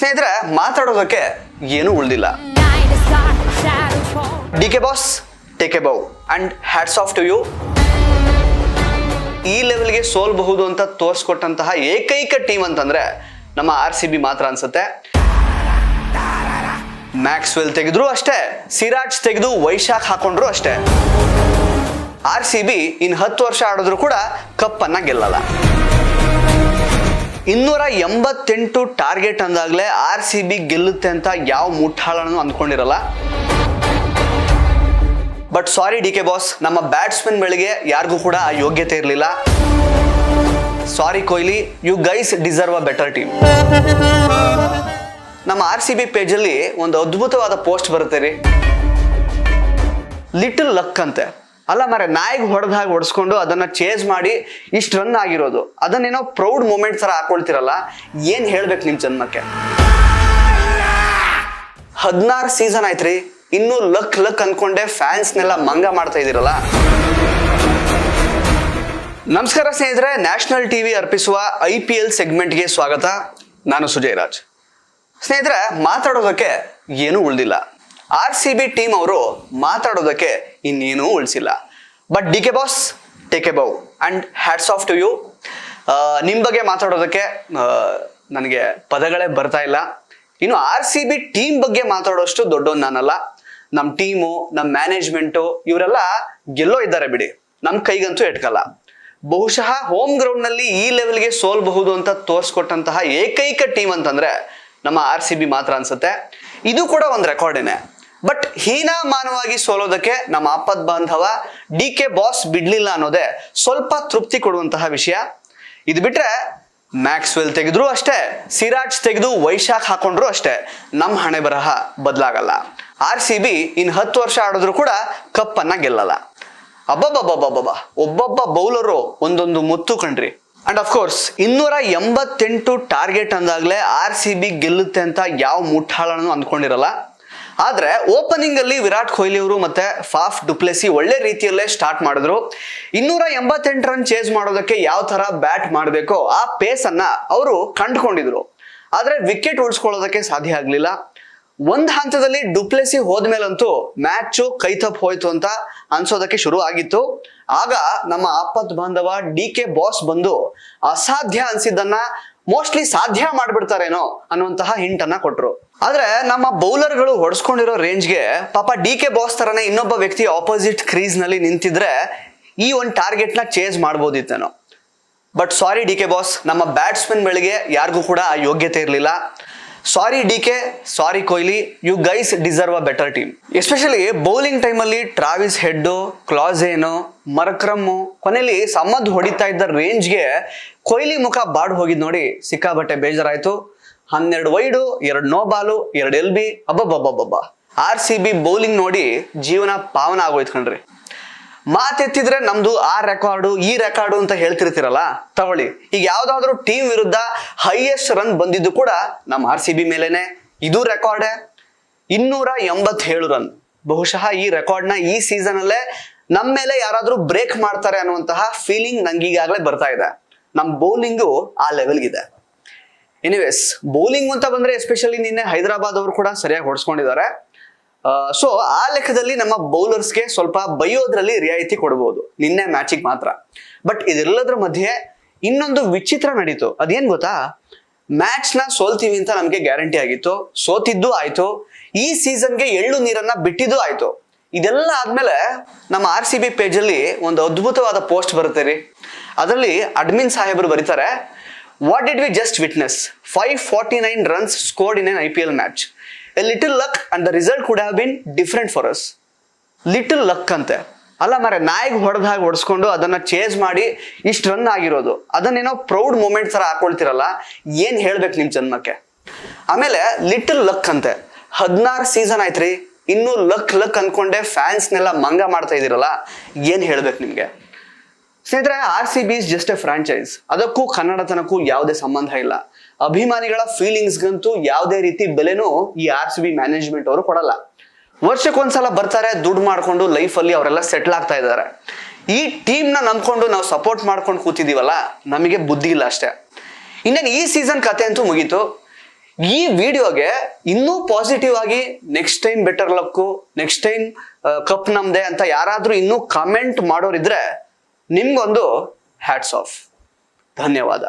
ಸ್ನೇಹಿತರೆ, ಮಾತಾಡೋದಕ್ಕೆ ಏನು ಉಳಿದಿಲ್ಲ. DK boss, take a bow and hats off to you. ಈ ಲೆವೆಲ್ಗೆ ಸೋಲ್ಬಹುದು ಅಂತ ತೋರಿಸ್ಕೊಟ್ಟಂತಹ ಏಕೈಕ ಟೀಮ್ ಅಂತಂದ್ರೆ ನಮ್ಮ RCB ಮಾತ್ರ ಅನ್ಸುತ್ತೆ. ಮ್ಯಾಕ್ಸ್ವೆಲ್ ತೆಗೆದ್ರು ಅಷ್ಟೇ, ಸಿರಾಜ್ ತೆಗೆದು ವೈಶಾಖ್ ಹಾಕೊಂಡ್ರು ಅಷ್ಟೇ. RCB ಇನ್ 10 ವರ್ಷ ಆಡಿದ್ರು ಕೂಡ ಕಪ್ಪನ್ನ ಗೆಲ್ಲಲ್ಲ. 288 ಟಾರ್ಗೆಟ್ ಅಂದಾಗ್ಲೇ RCB ಗೆಲ್ಲುತ್ತೆ ಅಂತ ಯಾವ ಮುಟ್ಟಾಳನು ಅಂದ್ಕೊಂಡಿರಲ್ಲ. ಬಟ್ ಸಾರಿ ಡಿಕೆ ಬಾಸ್, ನಮ್ಮ ಬ್ಯಾಟ್ಸ್ಮನ್ ಗಳಿಗೆ ಯಾರಿಗೂ ಕೂಡ ಆ ಯೋಗ್ಯತೆ ಇರಲಿಲ್ಲ. Sorry Kohli, you guys deserve a better team. ನಮ್ಮ RCB ಪೇಜಲ್ಲಿ ಒಂದು ಅದ್ಭುತವಾದ ಪೋಸ್ಟ್ ಬರುತ್ತೆ ರೀ. ಲಿಟಲ್ ಲಕ್ ಅಂತೆ. ಅಲ್ಲ ಮರೆ, ನಾಯಿಗೆ ಹೊಡೆದಾಗ ಹೊಡೆಸ್ಕೊಂಡು ಅದನ್ನ ಚೇಸ್ ಮಾಡಿ ಇಷ್ಟು ರನ್ ಆಗಿರೋದು, ಅದನ್ನೇನೋ ಪ್ರೌಡ್ ಮೂಮೆಂಟ್ ತರ ಹಾಕೊಳ್ತಿರಲ್ಲ. ಏನ್ ಹೇಳ್ಬೇಕು ನಿಮ್ ಜನ್ಮಕ್ಕೆ? 16 ಸೀಸನ್ ಆಯ್ತ್ರಿ, ಇನ್ನೂ ಲಕ್ ಲಕ್ ಅನ್ಕೊಂಡೆ ಫ್ಯಾನ್ಸ್ನೆಲ್ಲ ಮಂಗ ಮಾಡ್ತಾ ಇದೀರಲ್ಲ. ನಮಸ್ಕಾರ ಸ್ನೇಹಿತರೆ, ನ್ಯಾಷನಲ್ ಟಿವಿ ಅರ್ಪಿಸುವ IPL ಸೆಗ್ಮೆಂಟ್ಗೆ ಸ್ವಾಗತ. ನಾನು ಸುಜಯ್ ರಾಜ್. ಸ್ನೇಹಿತರೆ, ಮಾತಾಡೋದಕ್ಕೆ ಏನೂ ಉಳಿದಿಲ್ಲ. RCB ಟೀಮ್ ಅವರು ಮಾತಾಡೋದಕ್ಕೆ ಇನ್ನೇನೂ ಉಳಿಸಿಲ್ಲ. But DK boss, take a bow and hats off to you. ನಿಮ್ಮ ಬಗ್ಗೆ ಮಾತಾಡೋದಕ್ಕೆ ನನಗೆ ಪದಗಳೇ ಬರ್ತಾ ಇಲ್ಲ. ಇನ್ನು RCB ಟೀಮ್ ಬಗ್ಗೆ ಮಾತಾಡೋಷ್ಟು ದೊಡ್ಡವನು ನಾನಲ್ಲ. ನಮ್ಮ ಟೀಮು, ನಮ್ಮ ಮ್ಯಾನೇಜ್ಮೆಂಟು ಇವರೆಲ್ಲ ಗೆಲ್ಲೋ ಇದ್ದಾರೆ ಬಿಡಿ, ನಮ್ಮ ಕೈಗಂತೂ ಎಟ್ಕಲ್ಲ. ಬಹುಶಃ ಹೋಮ್ ಗ್ರೌಂಡ್ ನಲ್ಲಿ ಈ ಲೆವೆಲ್ಗೆ ಸೋಲ್ಬಹುದು ಅಂತ ತೋರಿಸ್ಕೊಟ್ಟಂತಹ ಏಕೈಕ ಟೀಮ್ ಅಂತಂದ್ರೆ ನಮ್ಮ RCB ಮಾತ್ರ ಅನ್ಸುತ್ತೆ. ಇದು ಕೂಡ ಒಂದು ರೆಕಾರ್ಡೇನೆ. ಬಟ್ ಹೀನಾಮಾನವಾಗಿ ಸೋಲೋದಕ್ಕೆ ನಮ್ಮ ಆಪತ್ ಬಾಂಧವ ಡಿಕೆ ಬಾಸ್ ಬಿಡ್ಲಿಲ್ಲ ಅನ್ನೋದೇ ಸ್ವಲ್ಪ ತೃಪ್ತಿ ಕೊಡುವಂತಹ ವಿಷಯ. ಇದು ಬಿಟ್ರೆ ಮ್ಯಾಕ್ಸ್ವೆಲ್ ತೆಗೆದ್ರು ಅಷ್ಟೇ, ಸಿರಾಜ್ ತೆಗೆದು ವೈಶಾಖ್ ಹಾಕೊಂಡ್ರು ಅಷ್ಟೇ, ನಮ್ಮ ಹಣೆ ಬರಹ ಬದಲಾಗಲ್ಲ. RCB ಇನ್ 10 ವರ್ಷ ಆಡಿದ್ರು ಕೂಡ ಕಪ್ಪನ್ನ ಗೆಲ್ಲಲ್ಲ. ಅಬ್ಬಬ್ಬಬ್ಬಬ್ಬಬ್ಬ, ಒಬ್ಬೊಬ್ಬ ಬೌಲರು ಒಂದೊಂದು ಮುತ್ತು ಕಣ್ರಿ. ಅಂಡ್ ಅಫ್ಕೋರ್ಸ್ 288 ಟಾರ್ಗೆಟ್ ಅಂದಾಗ್ಲೇ RCB ಗೆಲ್ಲುತ್ತೆ ಅಂತ ಯಾವ ಮುಟ್ಟಾಳನು ಅಂದ್ಕೊಂಡಿರಲ್ಲ. ಆದ್ರೆ ಓಪನಿಂಗ್ ಅಲ್ಲಿ ವಿರಾಟ್ ಕೊಹ್ಲಿ ಅವರು ಮತ್ತೆ ಫಾಫ್ ಡುಪ್ಲೆಸಿ ಒಳ್ಳೆ ರೀತಿಯಲ್ಲೇ ಸ್ಟಾರ್ಟ್ ಮಾಡಿದ್ರು. 288 ರನ್ ಚೇಸ್ ಮಾಡೋದಕ್ಕೆ ಯಾವ ತರ ಬ್ಯಾಟ್ ಮಾಡಬೇಕೋ ಆ ಪೇಸ್ ಅನ್ನ ಅವರು ಕಂಡುಕೊಂಡಿದ್ರು. ಆದ್ರೆ ವಿಕೆಟ್ ಉಳಿಸ್ಕೊಳ್ಳೋದಕ್ಕೆ ಸಾಧ್ಯ ಆಗ್ಲಿಲ್ಲ. ಒಂದ್ ಹಂತದಲ್ಲಿ ಡುಪ್ಲೆಸಿ ಹೋದ್ಮೇಲಂತೂ ಮ್ಯಾಚು ಕೈತಪ್ಪು ಹೋಯ್ತು ಅಂತ ಅನ್ಸೋದಕ್ಕೆ ಶುರು ಆಗಿತ್ತು. ಆಗ ನಮ್ಮ ಆಪತ್ ಬಾಂಧವ ಡಿಕೆ ಬಾಸ್ ಬಂದು ಅಸಾಧ್ಯ ಅನ್ಸಿದ್ದನ್ನ ಮೋಸ್ಟ್ಲಿ ಸಾಧ್ಯ ಮಾಡ್ಬಿಡ್ತಾರೇನೋ ಅನ್ನುವಂತಹ ಹಿಂಟ್ ಅನ್ನ ಕೊಟ್ರು. ಆದ್ರೆ ನಮ್ಮ ಬೌಲರ್ಗಳು ಹೊಡ್ಸ್ಕೊಂಡಿರೋ ರೇಂಜ್ಗೆ ಪಾಪ ಡಿಕೆ ಬಾಸ್ ತರನೇ ಇನ್ನೊಬ್ಬ ವ್ಯಕ್ತಿ ಆಪೋಸಿಟ್ ಕ್ರೀಸ್ ನಲ್ಲಿ ನಿಂತಿದ್ರೆ ಈ ಒಂದು ಟಾರ್ಗೆಟ್ ನ ಚೇಸ್ ಮಾಡ್ಬೋದಿತ್ತೇನೋ. ಬಟ್ ಸಾರಿ ಡಿಕೆ ಬಾಸ್, ನಮ್ಮ ಬ್ಯಾಟ್ಸ್ಮನ್ ಗಳಿಗೆ ಯಾರಿಗೂ ಕೂಡ ಆ ಯೋಗ್ಯತೆ ಇರಲಿಲ್ಲ. Sorry DK, sorry Kohli, you guys deserve a better team. Especially bowling ಟೈಮಲ್ಲಿ ಟ್ರಾವಿಸ್ ಹೆಡ್ಡು, ಕ್ಲಾಸೇನು, ಮರಕ್ರಮ್ಮು, ಕೊನೆಯಲ್ಲಿ ಸಮದ್ ಹೊಡಿತಾ ಇದ್ದ ರೇಂಜ್ಗೆ ಕೊಹ್ಲಿ ಮುಖ ಬಾಡ್ ಹೋಗಿದ್ ನೋಡಿ ಸಿಕ್ಕಾಬಟ್ಟೆ ಬೇಜಾರಾಯ್ತು. 12 ವೈಡು, 2 ನೋ ಬಾಲು, 2 LB. ಅಬ್ಬಬ್ಬಬ್ಬಬ್ಬ, RCB ಬೌಲಿಂಗ್ ನೋಡಿ ಜೀವನ ಪಾವನ ಆಗೋಯ್ತು ಕಣ್ರಿ. ಮಾತೆತ್ತಿದ್ರೆ ನಮ್ದು ಆ ರೆಕಾರ್ಡು ಈ ರೆಕಾರ್ಡು ಅಂತ ಹೇಳ್ತಿರ್ತಿರಲ್ಲ, ತಗೊಳ್ಳಿ. ಈಗ ಯಾವ್ದಾದ್ರು ಟೀಮ್ ವಿರುದ್ಧ ಹೈಯೆಸ್ಟ್ ರನ್ ಬಂದಿದ್ದು ಕೂಡ ನಮ್ಮ RCB ಮೇಲೇನೆ. ಇದು ರೆಕಾರ್ಡೆ, 287 ರನ್. ಬಹುಶಃ ಈ ರೆಕಾರ್ಡ್ ನ ಈ ಸೀಸನ್ ಅಲ್ಲೇ ನಮ್ಮ ಮೇಲೆ ಯಾರಾದ್ರೂ ಬ್ರೇಕ್ ಮಾಡ್ತಾರೆ ಅನ್ನುವಂತಹ ಫೀಲಿಂಗ್ ನಂಗೀಗಾಗಲೇ ಬರ್ತಾ ಇದೆ. ನಮ್ ಬೌಲಿಂಗು ಆ ಲೆವೆಲ್ಗಿದೆ. ಎನಿವೇಸ್, ಬೌಲಿಂಗ್ ಅಂತ ಬಂದ್ರೆ ಎಸ್ಪೆಷಲಿ ನಿನ್ನೆ ಹೈದರಾಬಾದ್ ಅವರು ಕೂಡ ಸರಿಯಾಗಿ ಹೊಡ್ಸ್ಕೊಂಡಿದ್ದಾರೆ. ಸೊ ಆ ಲೆಕ್ಕದಲ್ಲಿ ನಮ್ಮ ಬೌಲರ್ಸ್ಗೆ ಸ್ವಲ್ಪ ಬೈಯೋದ್ರಲ್ಲಿ ರಿಯಾಯಿತಿ ಕೊಡಬಹುದು ನಿನ್ನೆ ಮ್ಯಾಚಿಗೆ ಮಾತ್ರ. ಬಟ್ ಇದೆಲ್ಲದರ ಮಧ್ಯೆ ಇನ್ನೊಂದು ವಿಚಿತ್ರ ನಡೀತು. ಅದೇನ್ ಗೊತ್ತಾ? ಮ್ಯಾಚ್ ನ ಸೋಲ್ತೀವಿ ಅಂತ ನಮ್ಗೆ ಗ್ಯಾರಂಟಿ ಆಗಿತ್ತು, ಸೋತಿದ್ದು ಆಯ್ತು, ಈ ಸೀಸನ್ಗೆ ಎಳ್ಳು ನೀರನ್ನ ಬಿಟ್ಟಿದ್ದು ಆಯ್ತು. ಇದೆಲ್ಲ ಆದ್ಮೇಲೆ ನಮ್ಮ RCB ಪೇಜ್ ಅಲ್ಲಿ ಒಂದು ಅದ್ಭುತವಾದ ಪೋಸ್ಟ್ ಬರುತ್ತೆ ರೀ. ಅದರಲ್ಲಿ ಅಡ್ಮಿನ್ ಸಾಹೇಬರು ಬರೀತಾರೆ, what did we just witness? 549 runs scored in an IPL match. A little luck and the result could have been different for us. Little luck ಅಂತೆ. ಅಲ್ಲ ಮರೆ, ನಾಯಿಗೆ ಹೊಡೆದಾಗ ಹೊಡೆಸ್ಕೊಂಡು ಅದನ್ನ ಚೇಸ್ ಮಾಡಿ ಇಷ್ಟು ರನ್ ಆಗಿರೋದು, ಅದನ್ನೇನೋ ಪ್ರೌಡ್ ಮೂಮೆಂಟ್ ತರ ಹಾಕೊಳ್ತಿರಲ್ಲ. ಏನ್ ಹೇಳ್ಬೇಕು ನಿಮ್ ಜನ್ಮಕ್ಕೆ? ಆಮೇಲೆ ಲಿಟಲ್ ಲಕ್ ಅಂತೆ. 16 ಸೀಸನ್ ಆಯ್ತ್ರಿ, ಇನ್ನೂ ಲಕ್ ಲಕ್ ಅನ್ಕೊಂಡೆ ಫ್ಯಾನ್ಸ್ನೆಲ್ಲ ಮಂಗ ಮಾಡ್ತಾ ಇದೀರಲ್ಲ. ಏನ್ ಹೇಳ್ಬೇಕು ನಿಮ್ಗೆ? ಸ್ನೇಹಿತರೆ, RCB is just A franchise. ಅದಕ್ಕೂ ಕನ್ನಡತನಕ್ಕೂ ಯಾವುದೇ ಸಂಬಂಧ ಇಲ್ಲ. ಅಭಿಮಾನಿಗಳ ಫೀಲಿಂಗ್ಸ್ಗಂತೂ ಯಾವುದೇ ರೀತಿ ಬೆಲೆನೂ ಈ RCB ಮ್ಯಾನೇಜ್ಮೆಂಟ್ ಅವರು ಕೊಡಲ್ಲ. ವರ್ಷಕ್ಕೊಂದ್ಸಲ ಬರ್ತಾರೆ, ದುಡ್ಡು ಮಾಡ್ಕೊಂಡು ಲೈಫ್ ಅಲ್ಲಿ ಅವರೆಲ್ಲ ಸೆಟ್ಲ್ ಆಗ್ತಾ ಇದ್ದಾರೆ. ಈ ಟೀಮ್ ನ ನಂಬ್ಕೊಂಡು ನಾವು ಸಪೋರ್ಟ್ ಮಾಡ್ಕೊಂಡು ಕೂತಿದೀವಲ್ಲ, ನಮಗೆ ಬುದ್ಧಿ ಇಲ್ಲ ಅಷ್ಟೇ. ಇನ್ನೇನು ಈ ಸೀಸನ್ ಕತೆ ಅಂತೂ ಮುಗೀತು. ಈ ವಿಡಿಯೋಗೆ ಇನ್ನೂ ಪಾಸಿಟಿವ್ ಆಗಿ next time better luck, next time cup ನಮ್ದೆ ಅಂತ ಯಾರಾದ್ರೂ ಇನ್ನೂ ಕಾಮೆಂಟ್ ಮಾಡೋರಿದ್ರೆ ನಿಮ್ಗೊಂದು ಹ್ಯಾಟ್ಸ್ ಆಫ್. ಧನ್ಯವಾದ.